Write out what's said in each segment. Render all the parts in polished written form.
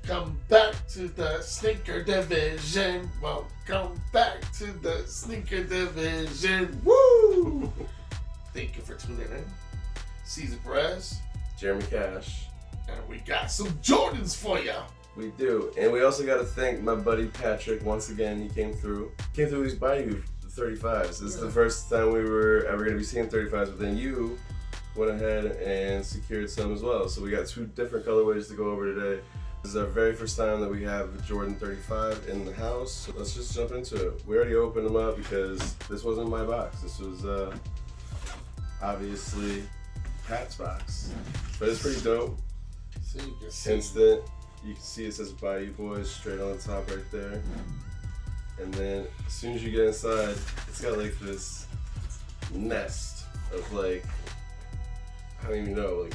Welcome back to the sneaker division. Welcome back to the sneaker division. Woo! Thank you for tuning in. Cesar Perez, Jeremy Cash. and we got some Jordans for ya. We do. And we also got to thank my buddy Patrick once again. He came through these Bayou 35s. This is the first time we were ever going to be seeing 35s, but then you went ahead and secured some as well. So we got two different colorways to go over today. This is our very first time that we have the Jordan 35 in the house. So let's just jump into it. We already opened them up because this wasn't my box. This was obviously Pat's box. But it's pretty dope. So you can see. Instant. You can see it says Bayou Boys straight on the top right there. And then as soon as you get inside, it's got like this nest of like, I don't even know, like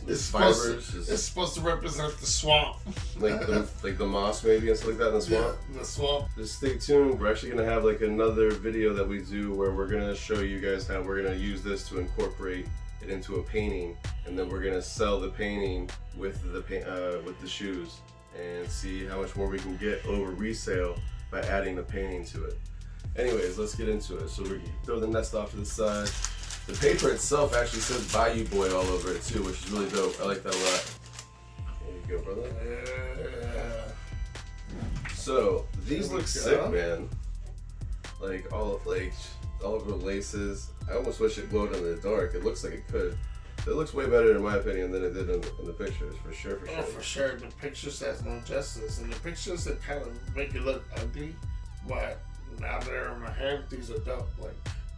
It's fibers. it's supposed to represent the swamp. like the moss maybe and stuff like that in the swamp. Yeah, the swamp. Just stay tuned. We're actually gonna have like another video that we do where we're gonna show you guys how we're gonna use this to incorporate it into a painting, and then we're gonna sell the painting with the shoes and see how much more we can get over resale by adding the painting to it. Anyways, let's get into it. So we throw the nest off to the side. The paper itself actually says Bayou Boy all over it too, which is really dope. I like that a lot. There you go, brother. Yeah. So these look sick, go. man. Like all over the laces. I almost wish it glowed in the dark. It looks like it could. It looks way better in my opinion than it did in the pictures, for sure. Oh, for sure. The pictures has no justice, and the pictures that kind of make it look ugly, but now they're in my hand, these are dope. Like,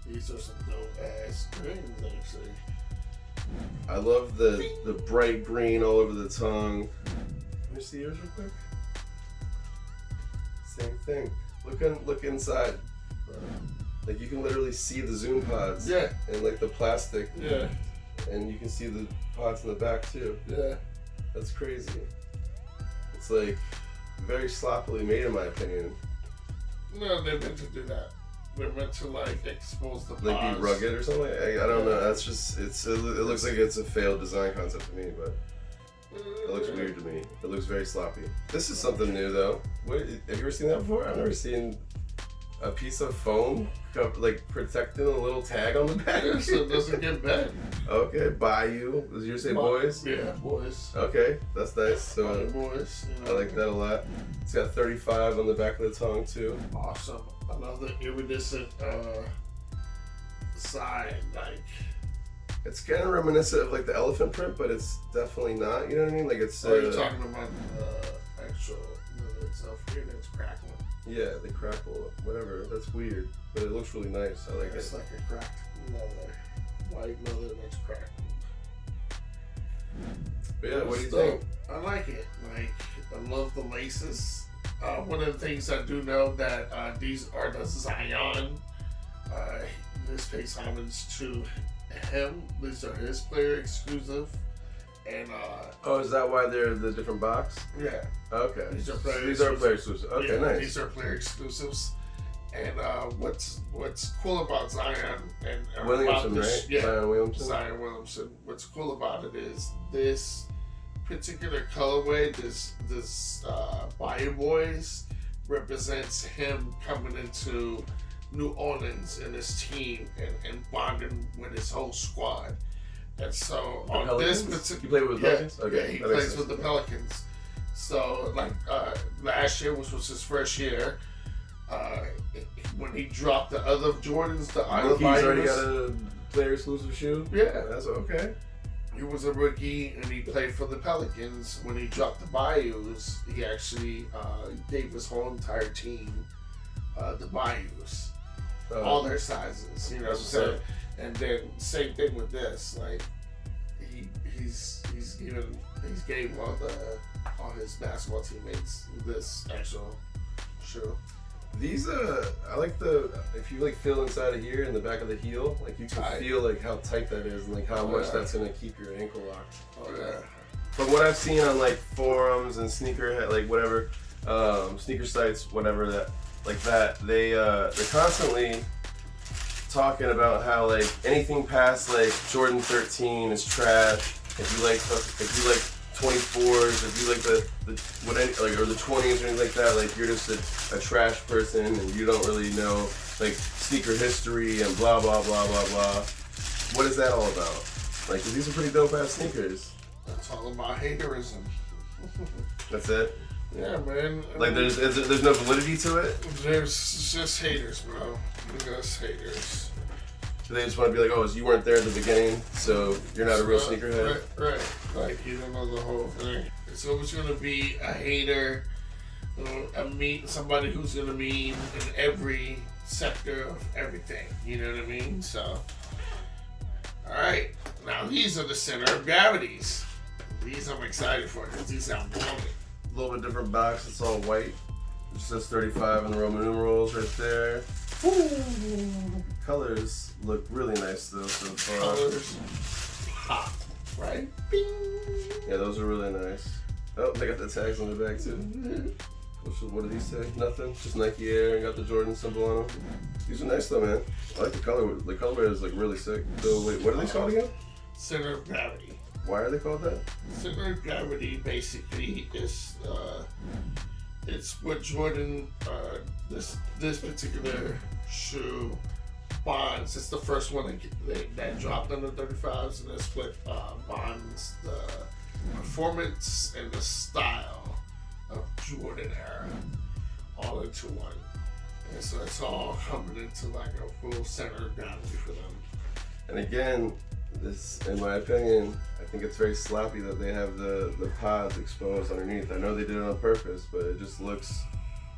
these are some dope ass greens, actually. I love the bright green all over the tongue. Let me see yours real quick. Same thing. Look inside. Like you can literally see the zoom pods. Yeah. And like the plastic. Yeah. And you can see the pods in the back too. Yeah. That's crazy. It's like very sloppily made in my opinion. No, they're meant to do that. They're meant to like expose the pods. Like be rugged or something. I don't know. That's just it looks like it's a failed design concept to me, but it looks weird to me. It looks very sloppy. This is something new though. Have you ever seen that before? I've never seen a piece of foam like protecting a little tag on the back. Yeah, so it doesn't get bent. Okay, Bayou. Did you say boys? Yeah, boys. Okay, that's nice. So Boys. You I know. like that a lot. It's got 35 on the back of the tongue too. Awesome. Another iridescent sign, like. It's kind of reminiscent of like the elephant print, but it's definitely not. You know what I mean? Like it's. Are you talking about the actual leather itself here that's crackling? Yeah, they crackle, whatever. That's weird, but it looks really nice. I like It's it. like a cracked leather. White leather that's cracked. But yeah, what do you So, think? I like it. Like, I love the laces. One of the things I do know that these are the Zion. This pays homage to him. These are his player exclusive. And Oh, is that why they're the different box? yeah, Okay. These are So player these are exclusive. player exclusive. Okay, yeah, nice. these are player exclusives. And what's cool about Zion and Williamson, about this, right? yeah, Zion Williamson. Zion Williamson. What's cool about it is this particular colorway, this Bayou Boys represents him coming into New Orleans and his team and bonding with his whole squad. And so The on Pelicans? this particular, You play with Pelicans? Okay, yeah, he that makes plays sense. with the Pelicans. So like last year, which was his first year, when he dropped the other Jordans, the other He's already got Bayous, a player exclusive shoe? yeah, That's okay. he was a rookie and he played for the Pelicans. When he dropped the Bayous, he actually gave his whole entire team the Bayous, all their sizes. You know what I'm That's saying? what's And then same thing with this. Like he's gave all his basketball teammates this actual shoe. These I like if you like feel inside of here in the back of the heel, like you can Tight. feel like how tight that is and like how Oh, much yeah. that's gonna keep your ankle locked. Oh yeah. From what I've seen on like forums and like whatever, sneaker sites, whatever that they're constantly talking about how like anything past like Jordan 13 is trash. If you like 24s, if you like or the 20s or anything like that, like you're just a trash person and you don't really know like sneaker history and blah blah blah blah blah. What is that all about? Like, 'cause these are pretty dope ass sneakers. That's all about haterism. That's it. Yeah, man. Like there's no validity to it. There's just haters, bro. Just haters. So they just want to be like, oh, so you weren't there at the beginning, so you're not a real sneakerhead. Right. Like you don't know the whole thing. It's always gonna be a hater, somebody who's gonna mean in every sector of everything. You know what I mean? So, all right. Now these are the center of gravities. These I'm excited for because these sound blowing. A little bit different box. It's all white. It says 35 in the Roman numerals right there. Ooh. Colors look really nice though so far. Colors pop, right? Bing. Yeah, those are really nice. Oh, they got the tags on the back too. What do these say? Nothing. Just Nike Air and got the Jordan symbol on them. These are nice though, man. I like the color. The color is like really sick. So wait, what are these called again? Center of gravity. Why are they called that? Center of gravity basically is it's what Jordan this particular shoe bonds. It's the first one that dropped on the 35s, and that's what bonds the performance and the style of Jordan era all into one. And so it's all coming into like a full center of gravity for them. And again, this, in my opinion, I think it's very sloppy that they have the pods exposed underneath. I know they did it on purpose, but it just looks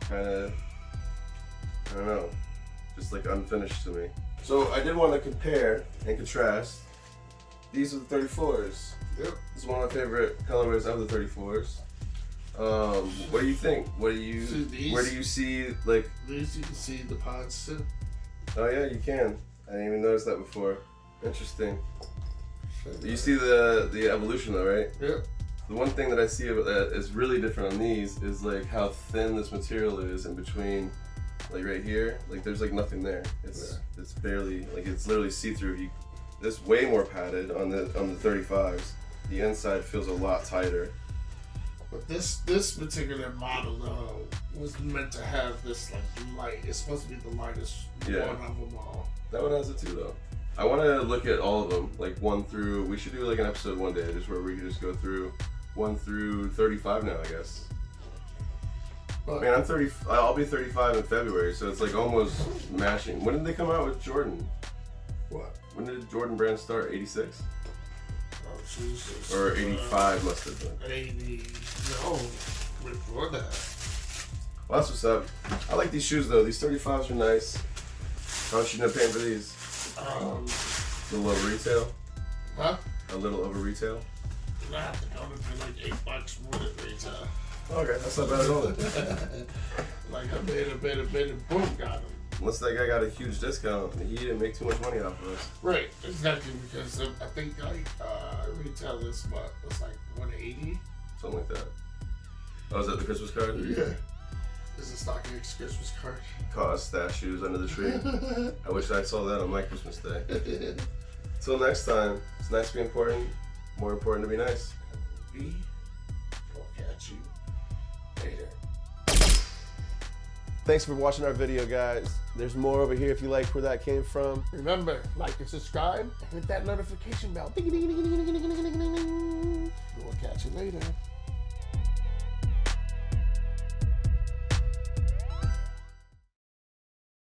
kind of, I don't know, just like unfinished to me. So I did want to compare and contrast. These are the 34s. Yep. This is one of my favorite colorways of the 34s. What do you think? Where do you see like? These you can see the pods too. Oh yeah, you can. I didn't even notice that before. Interesting. You see the evolution though, right? Yep. The one thing that I see about that is really different on these is like how thin this material is in between, like right here. Like there's like nothing there. It's barely, like it's literally see-through. It's way more padded on the 35s. The inside feels a lot tighter. But this particular model though was meant to have this like light. It's supposed to be the lightest one of them all. That one has it too though. I want to look at all of them, like 1 through. We should do like an episode one day, just where we can just go through 1 through 35 now, I guess. But, man, I'm 30. I'll be 35 in February, so it's like almost matching. When did they come out with Jordan? What? When did Jordan brand start? 86? Oh Jesus. Or 85 must have been. 80. No, before that. Well, that's what's up. I like these shoes though. These 35s are nice. How much you end up paying for these? A little over retail? Huh? A little over retail? I have to go to like $8 more than retail. Okay, that's not bad at all. Like I made a boom, got him. Unless that guy got a huge discount, he didn't make too much money off of us. Right, exactly, because I think like retail is what was like 180. Something like that. Oh, is that the Christmas card? Yeah. This is a StockX Christmas card. Cost stash shoes under the tree. I wish I saw that on my Christmas day. Till next time, it's nice to be important. More important to be nice. We'll catch you later. Thanks for watching our video, guys. There's more over here if you like where that came from. Remember, like and subscribe, and hit that notification bell. Ding, ding, ding, ding, ding, ding, ding, ding, ding, ding. We'll catch you later.